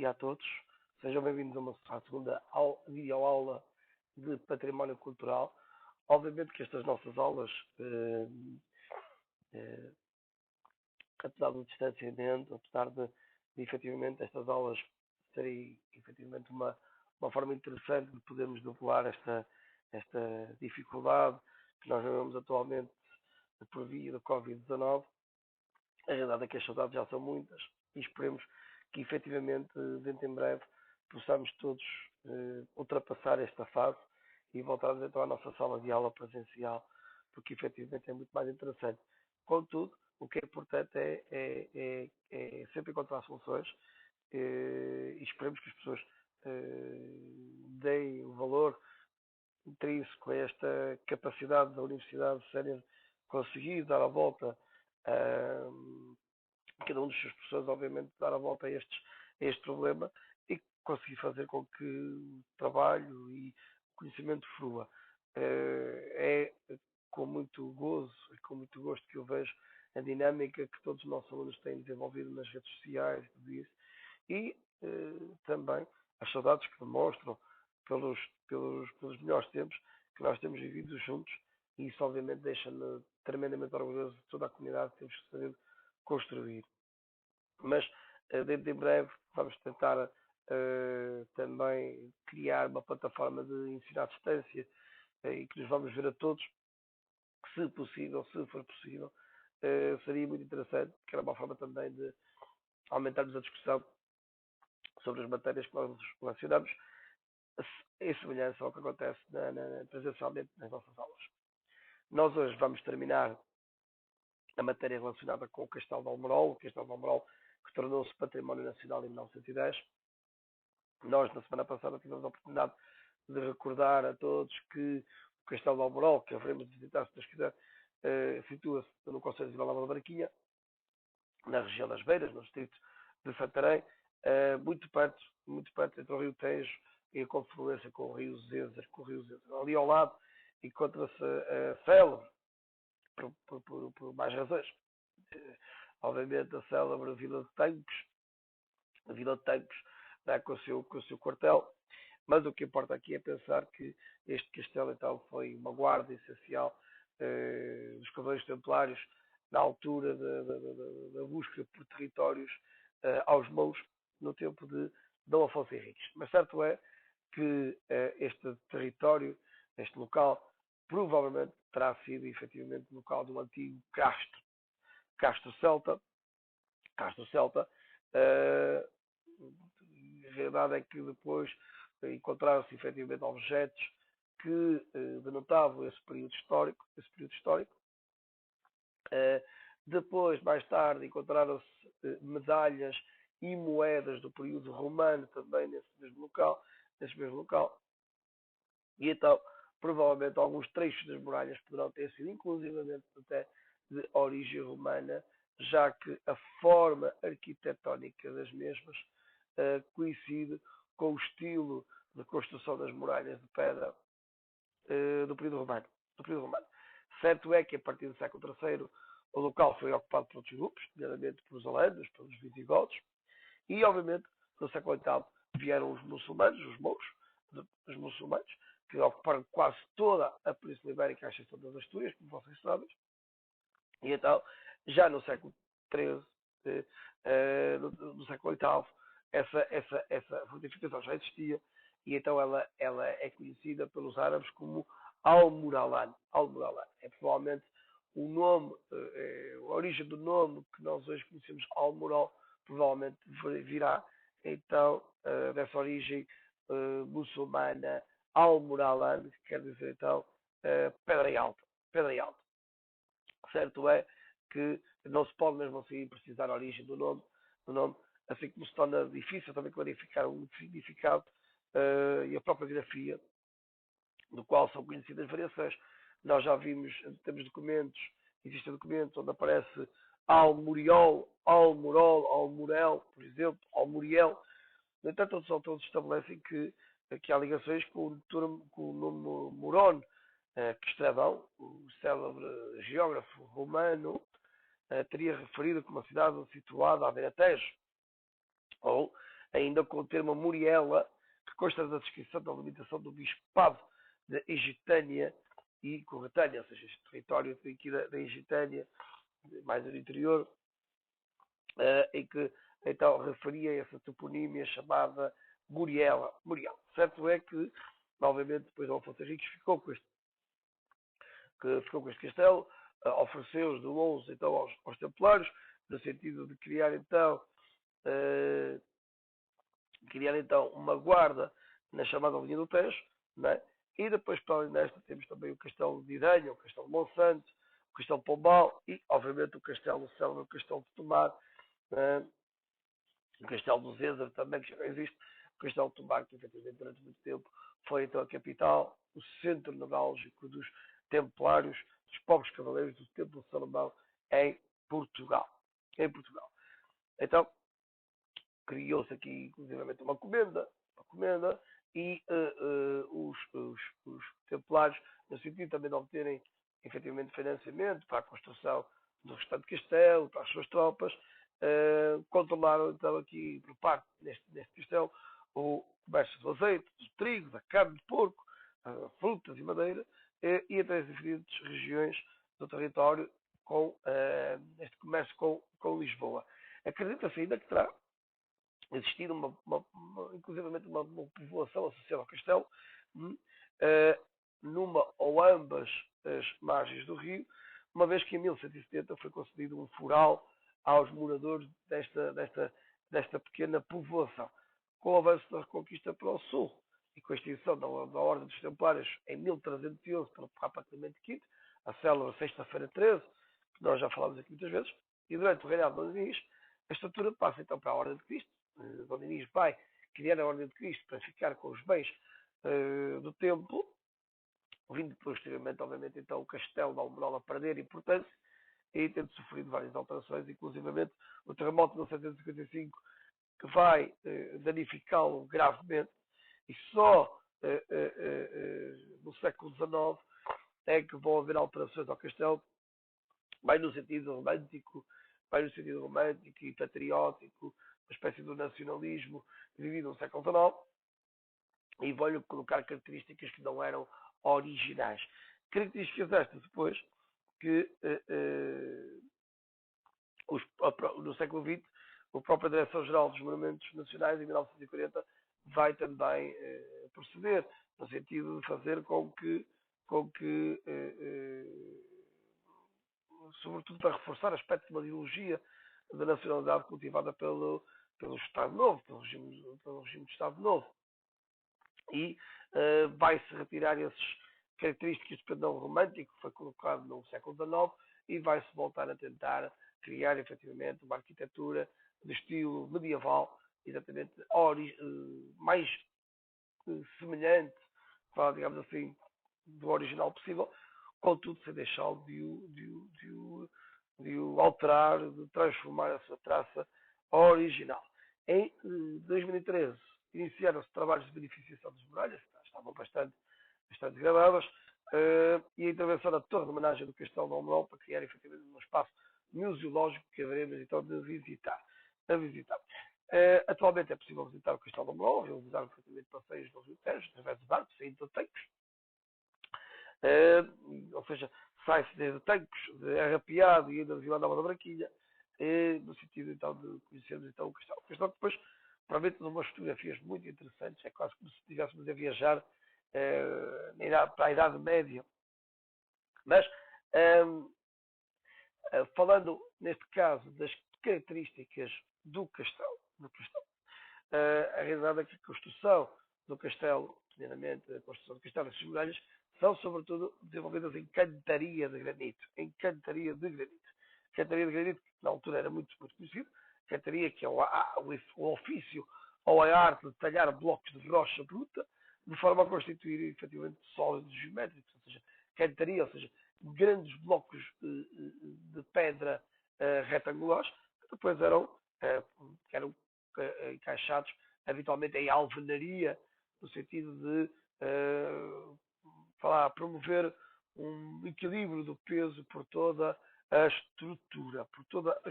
dia a todos. Sejam bem-vindos à segunda videoaula de Património Cultural. Obviamente que estas nossas aulas, apesar do distanciamento, apesar de efetivamente estas aulas serem efetivamente uma forma interessante de podermos debelar esta dificuldade que nós vivemos atualmente por via da Covid-19, a realidade é que as saudades já são muitas e esperemos que efetivamente dentro em breve possamos todos ultrapassar esta fase e voltarmos então à nossa sala de aula presencial, porque efetivamente é muito mais interessante. Contudo, o que é importante é sempre encontrar soluções e esperemos que as pessoas deem o valor intrínseco a esta capacidade da Universidade de serem conseguir dar a volta a cada um dos seus professores, obviamente, dar a volta a este problema e conseguir fazer com que o trabalho e o conhecimento flua. É com muito gozo e com muito gosto que eu vejo a dinâmica que todos os nossos alunos têm desenvolvido nas redes sociais, tudo isso, e também as saudades que demonstram pelos melhores tempos que nós temos vivido juntos, e isso obviamente deixa-me tremendamente orgulhoso de toda a comunidade que temos sabido construir. Mas dentro de breve vamos tentar também criar uma plataforma de ensino à distância e que nos vamos ver a todos, se possível, se for possível. Seria muito interessante, que era uma forma também de aumentarmos a discussão sobre as matérias que nós relacionamos, em semelhança ao que acontece presencialmente nas nossas aulas. Nós hoje vamos terminar a matéria relacionada com o Castelo de Almorol, o Castelo de Almorol que tornou-se Património Nacional em 1910. Nós, na semana passada, tivemos a oportunidade de recordar a todos que o Castelo de Almorol, que haveremos de visitar, se Deus quiser, situa-se no Concelho de Vilanova da Barquinha, na região das Beiras, no distrito de Santarém, muito perto entre o Rio Tejo e a confluência com o Rio Zezer. Ali ao lado encontra-se a célebre, por mais razões, obviamente a célebre Vila de Tancos, né, com o seu quartel, mas o que importa aqui é pensar que este castelo então foi uma guarda essencial dos Cavaleiros Templários na altura da busca por territórios aos mouros no tempo de Dom Afonso Henriques. Mas certo é que este território, este local, provavelmente terá sido efetivamente local de um antigo Castro Celta. A realidade é que depois encontraram-se efetivamente objetos que denotavam esse período histórico. Depois, mais tarde, encontraram-se medalhas e moedas do período romano também nesse mesmo local. E então, provavelmente, alguns trechos das muralhas poderão ter sido inclusivamente até de origem romana, já que a forma arquitetónica das mesmas coincide com o estilo de construção das muralhas de pedra do período romano. Certo é que a partir do século III o local foi ocupado por outros grupos, nomeadamente pelos holandes, pelos visigodos, e obviamente no século VIII vieram os muçulmanos, os muçulmanos, que ocuparam quase toda a Península Ibérica, à exceção das Astúrias, como vocês sabem. E então, já no século XIII, no século VIII, essa fortificação já existia, e então ela é conhecida pelos árabes como Al-Muralan. É provavelmente o nome, a origem do nome que nós hoje conhecemos Al-Mural, provavelmente virá então dessa origem muçulmana Al-Muralan, que quer dizer então pedra alta. Certo é que não se pode mesmo assim precisar a origem do nome, assim como se torna difícil também clarificar o significado e a própria grafia, do qual são conhecidas variações. Nós já vimos, temos documentos, existem documentos onde aparece Al-Muriol, Al-Murol, Al-Murel, por exemplo, Al-Muriel. No entanto, os autores estabelecem que há ligações com o nome Muron, que Estrabão, o célebre geógrafo romano, teria referido como uma cidade situada à beira Tejo, ou ainda com o termo Muriela, que consta da descrição da limitação do bispado da Egitânia e Corretânia, ou seja, este território aqui da Egitânia, mais no interior, em que então referia essa toponímia chamada Muriela. Muriel. Certo é que, novamente, depois o Afonso Henriques ficou com este castelo, ofereceu-os de longe então aos templários, no sentido de uh, criar então uma guarda na chamada linha do Tejo, né? E depois, para além desta, temos também o castelo de Iranha, o castelo de Monsanto, o castelo de Pombal e, obviamente, o castelo do Céu, o castelo de Tomar, né? O castelo do César também, que já não existe, o castelo de Tomar, que efetivamente durante muito tempo foi então a capital, o centro neurálgico dos templários, dos pobres cavaleiros do Templo de Salomão em Portugal. Em Portugal. Então, criou-se aqui, inclusivamente, uma comenda e os templários, no sentido também de obterem efetivamente financiamento para a construção do restante castelo, para as suas tropas, controlaram então aqui, por parte neste castelo, o comércio do azeite, do trigo, da carne de porco, frutas e madeira, e até as diferentes regiões do território com este comércio com Lisboa. Acredita-se ainda que terá existir inclusivamente uma povoação associada ao castelo, numa ou ambas as margens do rio, uma vez que em 1170 foi concedido um foral aos moradores desta pequena povoação. Com o avanço da Reconquista para o sul e com a extinção da Ordem dos Templários em 1311 pelo Papa Clemente V, a célebre Sexta-feira 13, que nós já falámos aqui muitas vezes, e durante o reinado de Dom Dinis, a estrutura passa então para a Ordem de Cristo. Dom Dinis vai criar a Ordem de Cristo para ficar com os bens do templo, vindo posteriormente, obviamente, então o castelo de Almorola a perder importância e tendo sofrido várias alterações, inclusivamente o terremoto de 1755 que vai danificá-lo gravemente e só no século XIX é que vão haver alterações ao castelo, vai no sentido romântico, e patriótico, uma espécie de nacionalismo vivido no século XIX, e vão-lhe colocar características que não eram originais. Características estas depois que no século XX a própria Direção-Geral dos Monumentos Nacionais, em 1940, vai também proceder, no sentido de fazer com que sobretudo para reforçar aspectos de uma ideologia da nacionalidade cultivada pelo Estado Novo, pelo regime de Estado Novo. E vai-se retirar essas características de padrão romântico que foi colocado no século XIX e vai-se voltar a tentar criar efetivamente uma arquitetura de estilo medieval, exatamente mais semelhante, digamos assim, do original possível, contudo sem deixá-lo de o alterar, de transformar a sua traça original. Em 2013 iniciaram-se trabalhos de beneficiação das muralhas, que estavam bastante degradadas, e a intervenção da Torre de Homenagem do Castelo de Almorol para criar efetivamente um espaço museológico que haveremos então de visitar. Atualmente é possível visitar o Castelo de Almorol, realizar efetivamente passeios dos hotéis, através de barcos, saindo de tanques, ou seja, sai-se desde tanques, de Arrapiado e da Vila Nova da Branquilha, no sentido então de conhecermos então o Castelo. O Castelo depois promete umas fotografias muito interessantes, é quase como se estivéssemos a viajar para a Idade Média. Mas, falando neste caso das características do castelo, a realidade é que a construção do castelo, primeiramente a construção do castelo e as muralhas, são sobretudo desenvolvidas em cantaria de granito. Cantaria de granito, que na altura era muito, muito conhecido. Cantaria, que é o ofício ou a arte de talhar blocos de rocha bruta, de forma a constituir efetivamente sólidos geométricos, ou seja, cantaria, ou seja, grandes blocos de pedra retangulares, que depois eram encaixados habitualmente em alvenaria, no sentido de promover um equilíbrio do peso por toda a estrutura. Toda a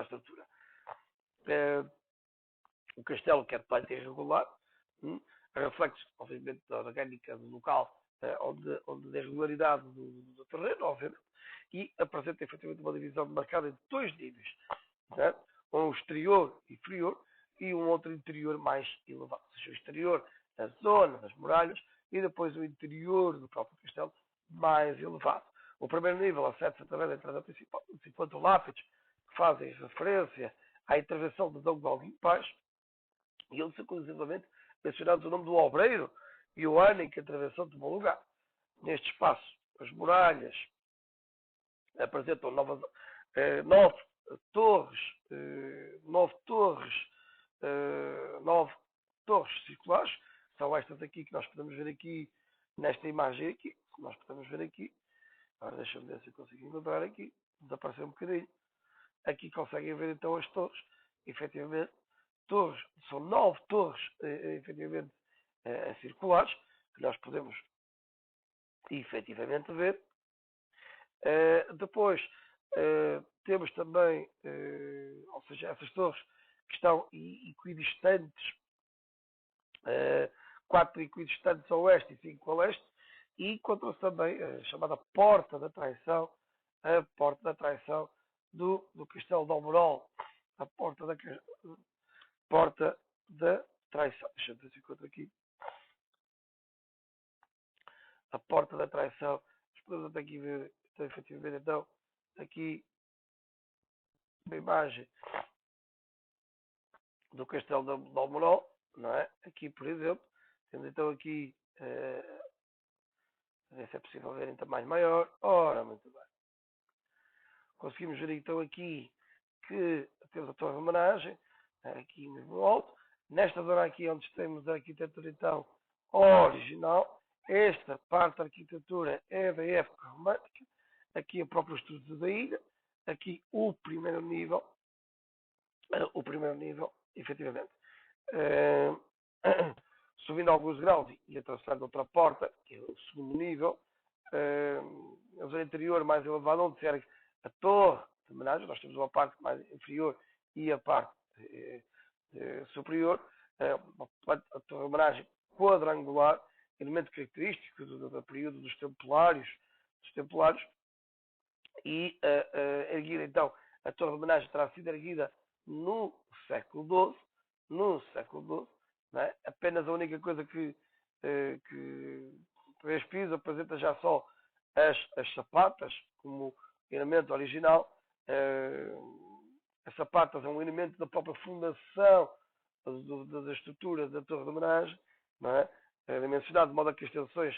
estrutura. o castelo, que é de planta irregular, reflexo, obviamente, da orgânica do local, onde da irregularidade do terreno, obviamente, e apresenta efetivamente uma divisão marcada em dois níveis, certo? Um exterior inferior e um outro interior mais elevado. Ou seja, o exterior, a zona das muralhas, e depois o interior do próprio castelo, mais elevado. O primeiro nível acede-se através da entrada principal, dos 50 lápides, que fazem referência à intervenção de Dom Galguinho Paz, e eles são inclusivamente mencionados o nome do obreiro e o ano em que a intervenção tomou lugar. Neste espaço, as muralhas apresentam nove torres, nove torres circulares. São estas aqui que nós podemos ver aqui nesta imagem aqui, que nós podemos ver aqui. Agora deixa-me ver se eu consigo encontrar aqui. Desapareceu um bocadinho. Aqui conseguem ver então as torres. Efetivamente, torres, são 9 torres, efetivamente, circulares, que nós podemos efetivamente ver. Depois, temos também, ou seja, essas torres que estão equidistantes, 4 equidistantes a oeste e 5 a leste, e encontra-se também a chamada Porta da Traição, a Porta da Traição do Castelo de Almorol, a Porta da Traição. Deixa-me ver se encontro aqui. A Porta da Traição. As pessoas até aqui ver, então, efetivamente, então, aqui uma imagem do Castelo de Almorol, não é? Aqui, por exemplo, temos então aqui, ver se é possível ver em tamanho maior. Ora, muito bem. Conseguimos ver então aqui que temos a torre de homenagem, aqui mesmo alto. Nesta zona aqui onde temos a arquitetura então original, esta parte da arquitetura é da época romântica, aqui a própria estrutura da ilha, aqui o primeiro nível, efetivamente. Subindo alguns graus e atravessando outra porta, que é o segundo nível, a zona interior mais elevada, onde se ergue a torre de homenagem. Nós temos uma parte mais inferior e a parte superior, a torre de homenagem quadrangular, elemento característico do período dos Templários, e erguida então, a torre de homenagem terá sido erguida no século XII, não é? Apenas a única coisa que este piso apresenta já só as sapatas como elemento original. As sapatas é um elemento da própria fundação da estrutura da torre de homenagem, não é? Dimensionado de modo a que as tensões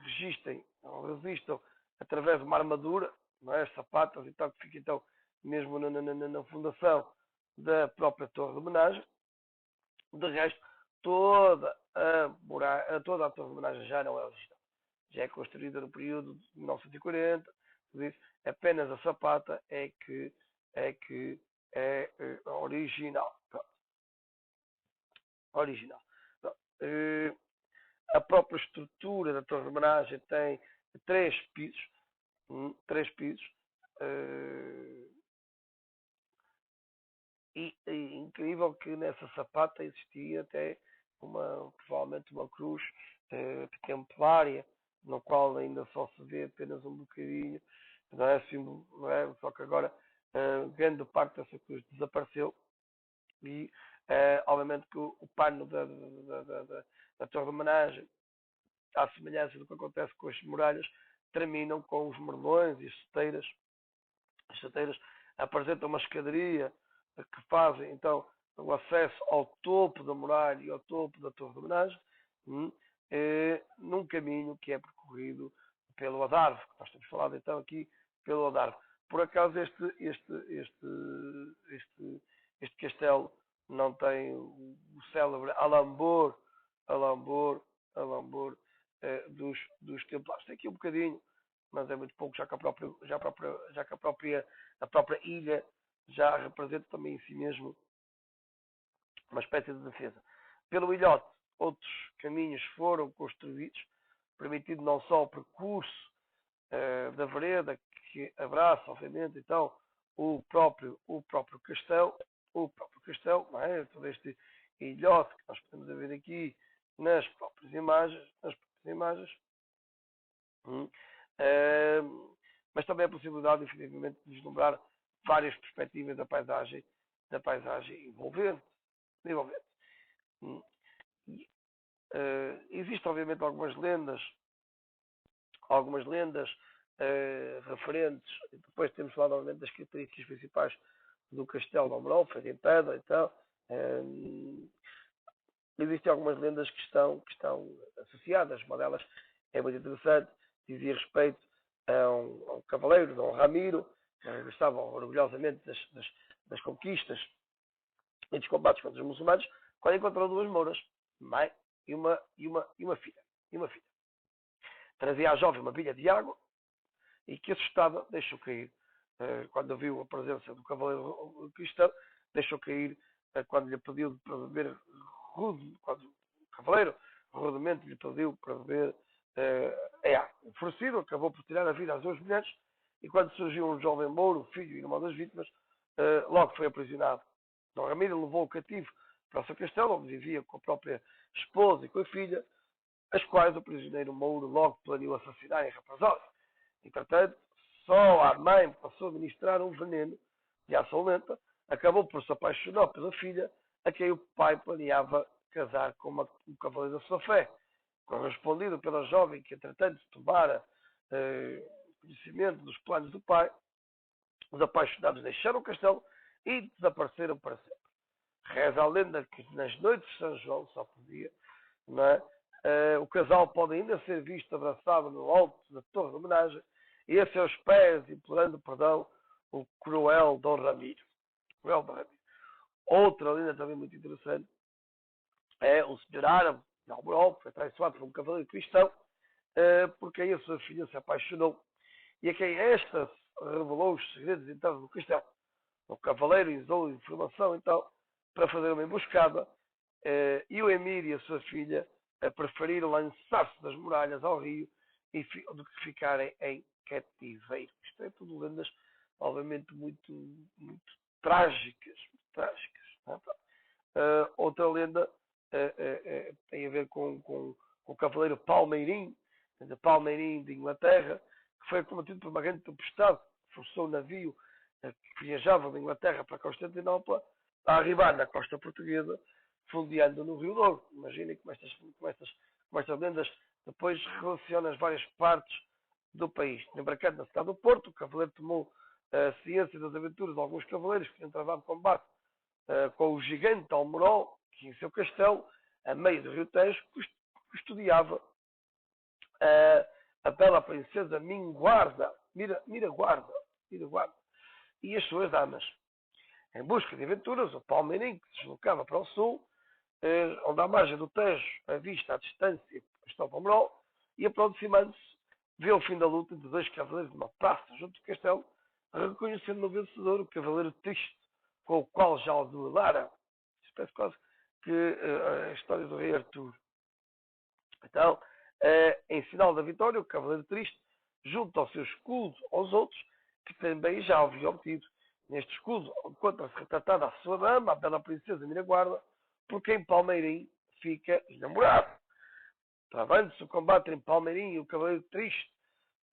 resistam através de uma armadura, não é? As sapatas e tal, que fica então mesmo na fundação da própria torre de homenagem. De resto, toda a torre de homenagem já não é original. Já é construída no período de 1940, apenas a sapata é que é original. Pronto. Original. Pronto. A própria estrutura da torre de homenagem tem 3 pisos. 3 pisos. E incrível que nessa sapata existia até provavelmente uma cruz templária, no qual ainda só se vê apenas um bocadinho, não é símbolo, não é? Só que agora grande parte dessa cruz desapareceu e obviamente que o pano da torre de homenagem, à semelhança do que acontece com as muralhas, terminam com os merlões e as seteiras. As seteiras apresentam uma escadaria que fazem então o acesso ao topo da muralha e ao topo da torre de homenagem, num caminho que é percorrido pelo Adarve, que nós temos falado então aqui pelo Adarve. Por acaso este castelo não tem o célebre alambor dos Templários. Tem aqui um bocadinho, mas é muito pouco, já que a própria ilha já representa também em si mesmo uma espécie de defesa. Pelo ilhote, outros caminhos foram construídos, permitindo não só o percurso da vereda, que abraça, obviamente, então, o próprio castelo, castelo, não é? Todo este ilhote que nós podemos ver aqui nas próprias imagens. Hum. Mas também a possibilidade, efetivamente, de vislumbrar várias perspectivas da paisagem envolvente. Hum. Existem, obviamente, algumas lendas referentes. Depois temos falado, obviamente, das características principais do Castelo de Almorol, feito em pedra e tal. Existem algumas lendas que estão associadas. Uma delas é muito interessante, dizia respeito a um cavaleiro, Dom Ramiro, que regressava orgulhosamente das conquistas e dos combates contra os muçulmanos, quando encontrou duas mouras, mãe e uma filha. Trazia à jovem uma pilha de água e que, assustada, deixou cair. Quando viu a presença do cavaleiro cristão, deixou cair quando lhe pediu para beber quando o cavaleiro rudemente lhe pediu para beber água. Enfurecido, acabou por tirar a vida às duas mulheres e quando surgiu um jovem mouro, filho e irmão das vítimas, logo foi aprisionado. Dom Ramiro levou o cativo para o seu castelo, onde vivia com a própria esposa e com a filha, as quais o prisioneiro mouro logo planeou assassinar em represália. Entretanto, só a mãe passou a ministrar um veneno de ação lenta, acabou por se apaixonar pela filha, a quem o pai planeava casar com um cavaleiro da sua fé. Correspondido pela jovem que, entretanto, tomara conhecimento dos planos do pai, os apaixonados deixaram o castelo e desapareceram para sempre. Reza a lenda que nas noites de São João, só podia, não é? O casal pode ainda ser visto abraçado no alto da torre de homenagem e a seus pés, implorando perdão, o cruel Dom Ramiro. Outra lenda também muito interessante é o senhor árabe, de Alborol, que foi traiçoado por um cavaleiro cristão, porque aí a sua filha se apaixonou e a quem esta revelou os segredos então do castelo. O cavaleiro usou informação então para fazer uma emboscada e o emir e a sua filha preferiram lançar-se das muralhas ao rio do que ficarem em cativeiro. Isto é tudo lendas, obviamente, muito trágicas. Outra lenda tem a ver com o cavaleiro Palmeirim, de Inglaterra, que foi combatido por uma grande tempestade, forçou o navio que viajava da Inglaterra para Constantinopla a arribar na costa portuguesa, fundeando no Rio Douro. Imaginem como estas lendas depois relacionam as várias partes do país. Embarcado na cidade do Porto, o cavaleiro tomou ciência das aventuras de alguns cavaleiros que tinham travado combate com o gigante Almorol, que em seu castelo, a meio do Rio Tejo, custodiava a bela princesa Miraguarda e as suas damas. Em busca de aventuras, o Palmeirim, que se deslocava para o sul, onde à margem do Tejo, a vista à distância, está o Palmeiral, e aproximando-se, vê o fim da luta de dois cavaleiros numa praça junto do castelo, reconhecendo no vencedor o cavaleiro triste, com o qual já o duelara. Isto parece quase que a história do rei Artur. Então, em sinal da vitória, o cavaleiro triste junta ao seu escudo aos outros, que também já havia obtido. Neste escudo encontra-se retratada a sua dama, a bela princesa Miraguarda, por quem Palmeirim fica enamorado. Travando-se o combate entre Palmeirim e o cavaleiro triste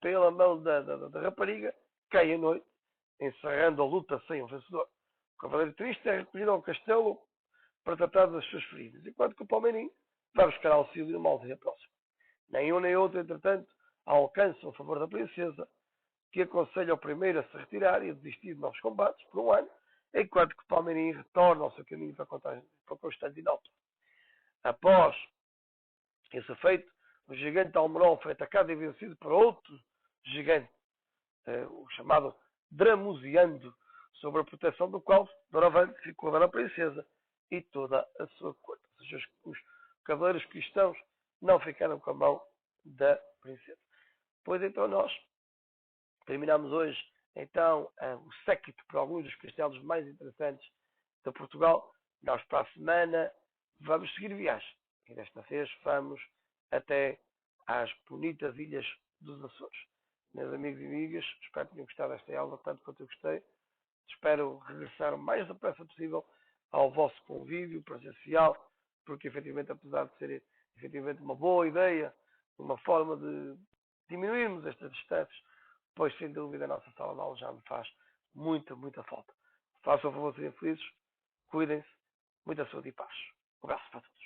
pela mão da rapariga, cai a noite, encerrando a luta sem um vencedor. O cavaleiro triste é recolhido ao castelo para tratar das suas feridas, enquanto que o Palmeirim vai buscar auxílio numa aldeia próxima. Nem um nem outro, entretanto, alcançam o favor da princesa, que aconselha o primeiro a se retirar e a desistir de novos combates por um ano, enquanto que Palmeirim retorna ao seu caminho para Constantinopla. Após esse feito, o gigante Almorol foi atacado e vencido por outro gigante, o chamado Dramusiando, sob a proteção do qual doravante ficou a bela princesa e toda a sua corte. Ou seja, os cavaleiros cristãos não ficaram com a mão da princesa. Pois então nós terminamos hoje então o séquito por alguns dos castelos mais interessantes de Portugal. Nós para a semana vamos seguir viagem. E desta vez vamos até às bonitas ilhas dos Açores. Meus amigos e amigas, espero que tenham gostado desta aula tanto quanto eu gostei. Espero regressar o mais depressa possível ao vosso convívio presencial, porque efetivamente, apesar de ser efetivamente uma boa ideia, uma forma de diminuirmos estas distâncias, pois sem dúvida a nossa sala de aula já me faz muita, muita falta. Façam o favor de serem felizes, cuidem-se, muita saúde e paz. Um abraço para todos.